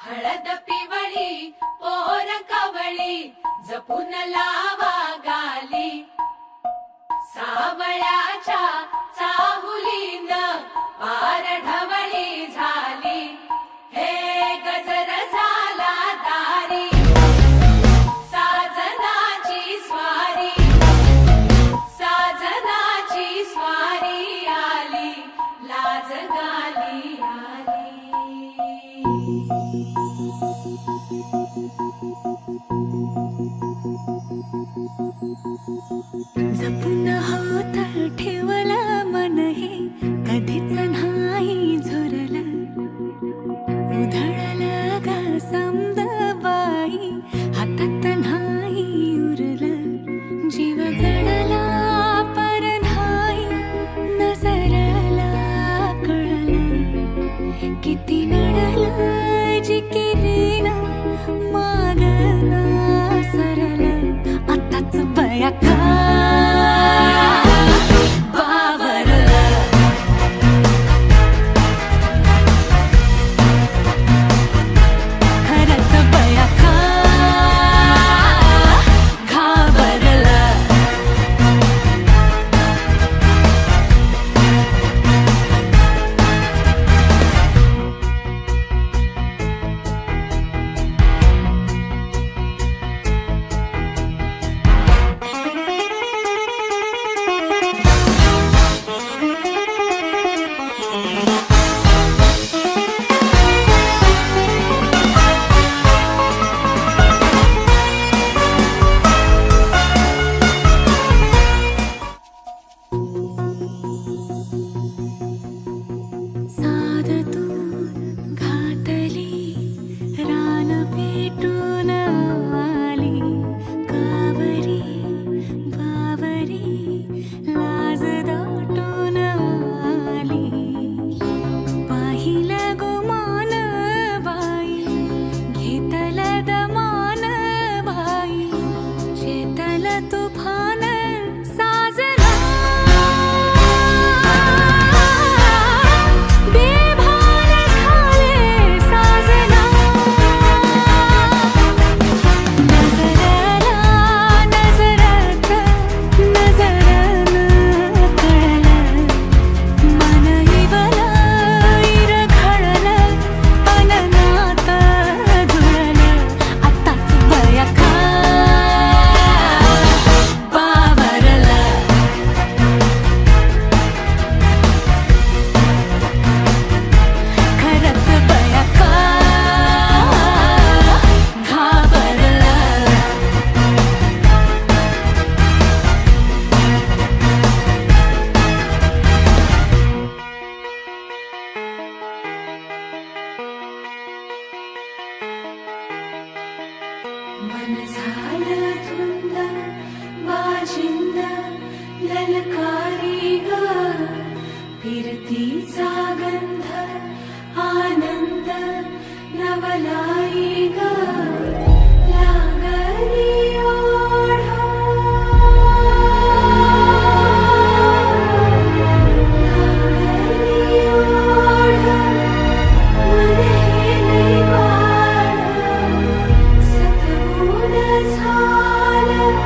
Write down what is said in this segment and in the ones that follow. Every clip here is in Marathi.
हळद पिवळी पोर कवळी जपून लावा गाली सावळ्याच्या चाहुलीन पार ढवळी झाली हे गजर झाला दारी साजनाची स्वारी साजनाची स्वारी आली लाज गाली आली जपून होत ठेवला मन हे कधीच नाही झुरला उधळला गा समद बाई हातात नाही उरला जीव जडला पर नाही नजरला कळला किती नडला जी केली ना मागना सरला आताच बया का मन झालं धुंद बाजिंद ललकारी ग फिरतीचा गंध आनंद नवलाई ग लागली ओढा लागली ओढा मन हे वाढ सतबूड झालं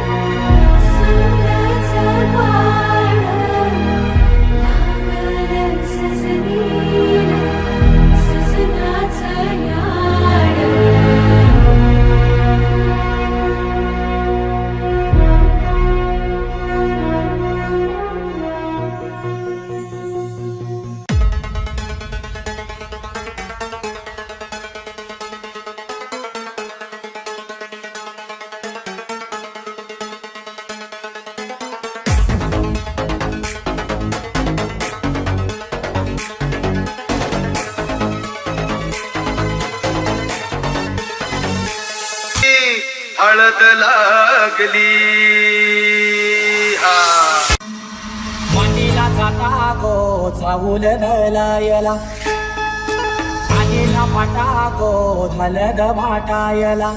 समजाच पाड लागलं सजनीला सजनाचं याड हळद लागली मांडीला जाता गो चावूल लायला आगीला पाटा गो मलद वाटायला